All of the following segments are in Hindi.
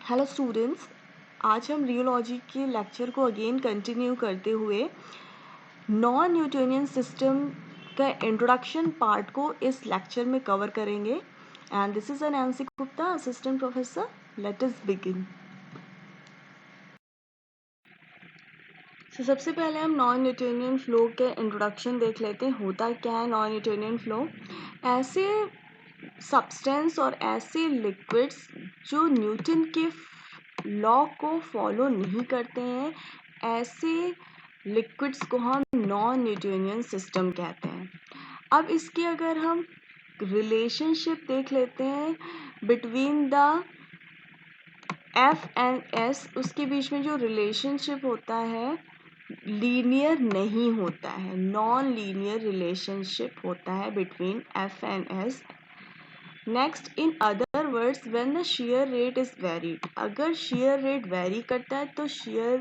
हेलो स्टूडेंट्स, आज हम रियोलॉजी के लेक्चर को अगेन कंटिन्यू करते हुए नॉन न्यूटोनियन सिस्टम का इंट्रोडक्शन पार्ट को इस लेक्चर में कवर करेंगे। And this is Nancy Gupta, assistant professor. Let us begin. सबसे पहले हम नॉन न्यूटोनियन फ्लो के इंट्रोडक्शन देख लेते हैं। होता क्या है नॉन न्यूटोनियन फ्लो? ऐसे सब्सटेंस और ऐसे लिक्विड्स जो न्यूटन के लॉ को फॉलो नहीं करते हैं, ऐसे लिक्विड्स को हम नॉन न्यूटोनियन सिस्टम कहते हैं। अब इसकी अगर हम रिलेशनशिप देख लेते हैं between the F and S, उसके बीच में जो रिलेशनशिप होता है लीनियर नहीं होता है, नॉन लीनियर रिलेशनशिप होता है between F and S. Next, in other words, when the shear rate is varied, अगर shear रेट वेरी करता है तो shear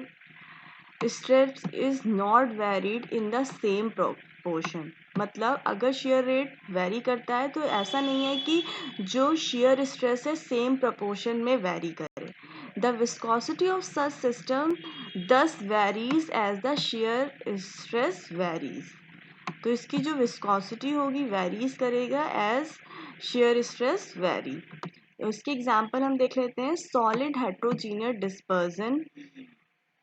stress is not varied in the same proportion. मतलब अगर shear रेट वेरी करता है तो ऐसा नहीं है कि जो shear stress है सेम प्रोपोर्शन में वेरी करे। The viscosity of such system thus varies as the shear stress varies। तो इसकी जो विस्कोसिटी होगी वेरीज करेगा एज shear stress वेरी। उसके एग्जांपल हम देख लेते हैं। सॉलिड हेट्रोजीनियस डिस्पर्जन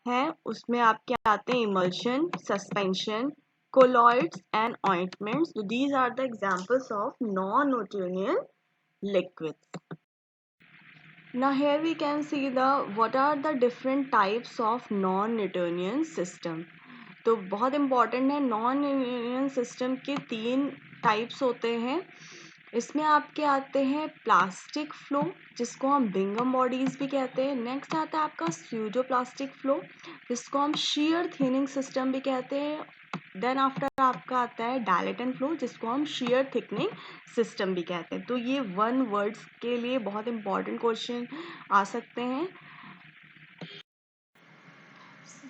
है, उसमें आपके आते हैं emulsion, suspension, colloids and ointments. तो these are the examples of non Newtonian liquids. Now here we can see what are the different types of non-Newtonian system. तो बहुत इम्पॉर्टेंट है, नॉन न्यूटोनियन सिस्टम के 3 टाइप्स होते हैं। इसमें आपके आते हैं प्लास्टिक फ्लो, जिसको हम बिंगम बॉडीज भी कहते हैं। नेक्स्ट आता है आपका स्यूडो प्लास्टिक फ्लो, जिसको हम shear थिनिंग सिस्टम भी कहते हैं। देन आफ्टर आपका आता है डायलेटन फ्लो, जिसको हम shear थिकनिंग सिस्टम भी कहते हैं। तो ये 1 वर्ड्स के लिए बहुत इंपॉर्टेंट क्वेश्चन आ सकते हैं।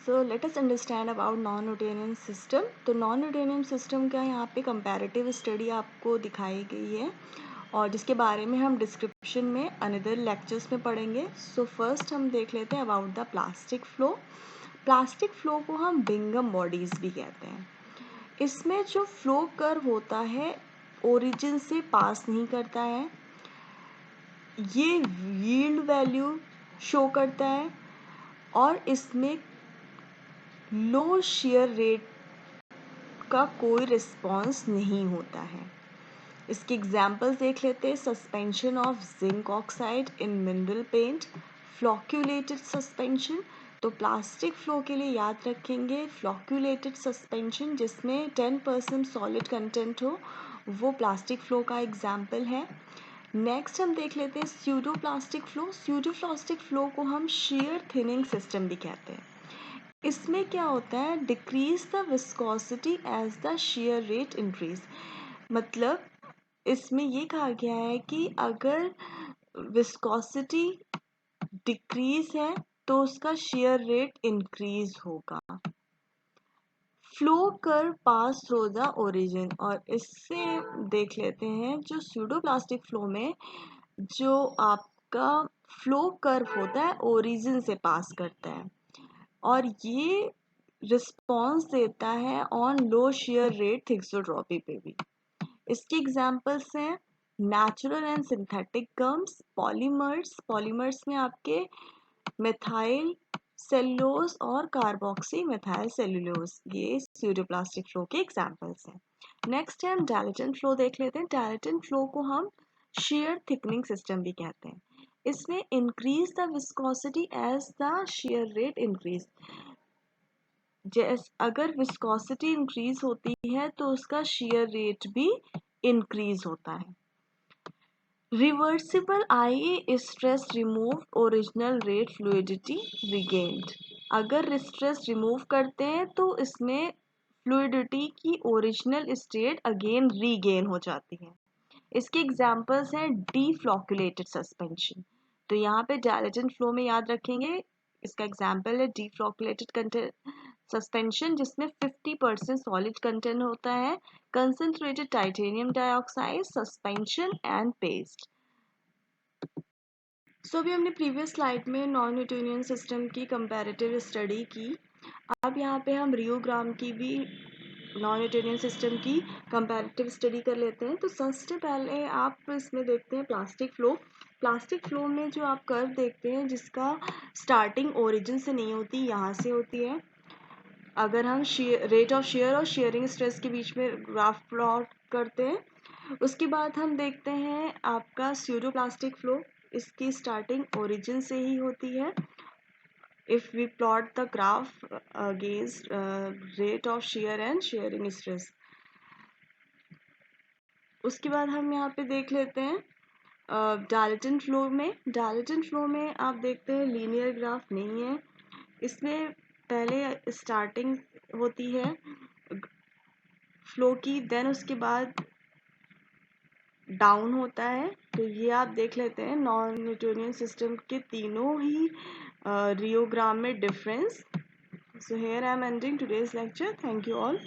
So let us understand about non Newtonian system. तो नॉन न्यूटोनियन सिस्टम का यहाँ पे कंपैरेटिव स्टडी आपको दिखाई गई है और जिसके बारे में हम डिस्क्रिप्शन में अनदर लेक्चर्स में पढ़ेंगे। सो फर्स्ट हम देख लेते हैं about the plastic flow. Plastic flow को हम बिंगम बॉडीज भी कहते हैं। इसमें जो फ्लो कर्व होता है ओरिजिन से पास नहीं करता है, ये यील्ड वैल्यू शो करता है और इसमें लो शेयर रेट का कोई रिस्पॉन्स नहीं होता है। इसके एग्जाम्पल्स देख लेते हैं। Suspension of zinc oxide in mineral paint, flocculated suspension. तो प्लास्टिक फ्लो के लिए याद रखेंगे फ्लॉक्यूलेटेड सस्पेंशन, जिसमें 10% सॉलिड कंटेंट हो, वो प्लास्टिक फ्लो का एग्जाम्पल है। नेक्स्ट हम देख लेते हैं pseudo plastic flow. Pseudo plastic flow को हम shear थिनिंग सिस्टम भी कहते हैं। इसमें क्या होता है, decrease the viscosity as the shear rate increase. मतलब इसमें ये कहा गया है कि अगर विस्कोसिटी डिक्रीज है तो उसका shear रेट इंक्रीज होगा। फ्लो कर पास थ्रू द ओरिजिन, और इससे देख लेते हैं जो स्यूडो प्लास्टिक फ्लो में जो आपका फ्लो कर्व होता है ओरिजिन से पास करता है और ये रिस्पॉन्स देता है on low share rate thixotropy पे भी। इसके एग्जांपल्स हैं natural and synthetic gums, polymers. Polymers में आपके मिथाइल सेलुलोज और कार्बोक्सी मिथाइल सेलुलोज, ये स्यूडोप्लास्टिक फ्लो के एग्जांपल्स हैं। नेक्स्ट है हम डायलेटन फ्लो देख लेते हैं। डायलेटन फ्लो को हम shear थिकनिंग सिस्टम भी कहते हैं। इसमें increase the viscosity as the shear rate increase. अगर विस्कोसिटी इंक्रीज होती है तो उसका shear रेट भी इंक्रीज होता है। रिवर्सिबल आई stress remove, original rate fluidity regained. अगर स्ट्रेस रिमूव करते हैं तो इसमें फ्लूइडिटी की ओरिजिनल स्टेट अगेन रीगेन हो जाती है। इसके एग्जांपल्स हैं डीफ्लॉक्यूलेटेड सस्पेंशन। तो यहाँ पे डायलेटन फ्लो में याद रखेंगे, इसका एग्जांपल है डीफ्लॉक्यूलेटेड सस्पेंशन, जिसमें 50% सॉलिड कंटेंट होता है, concentrated titanium dioxide suspension and paste. So अभी हमने प्रीवियस स्लाइड में नॉन न्यूटोनियन सिस्टम की कंपैरेटिव स्टडी की। अब यहाँ पे हम रियोग्राम की भी नॉन न्यूटोनियन सिस्टम की कंपैरेटिव स्टडी कर लेते हैं। तो सबसे पहले आप इसमें देखते हैं प्लास्टिक फ्लो। प्लास्टिक फ्लो में जो आप कर्व देखते हैं जिसका स्टार्टिंग ओरिजिन से नहीं होती, यहाँ से होती है। अगर हम रेट ऑफ शेयर और शेयरिंग स्ट्रेस के बीच में ग्राफ प्लॉट करते हैं, उसके बाद हम देखते हैं आपका स्यूडोप्लास्टिक फ्लो। इसकी स्टार्टिंग ओरिजिन से ही होती है। If we plot the graph against rate of shear and shearing stress. उसके बाद हम यहाँ पे देख लेते हैं डाल्टन फ्लो में। डाल्टन फ्लो में आप देखते हैं लीनियर ग्राफ नहीं है, इसमें पहले स्टार्टिंग होती है फ्लो की, देन उसके बाद डाउन होता है। तो ये आप देख लेते हैं नॉन न्यूटोनियन सिस्टम के तीनों ही रियोग्राम में difference. So here I am ending today's lecture. Thank you all.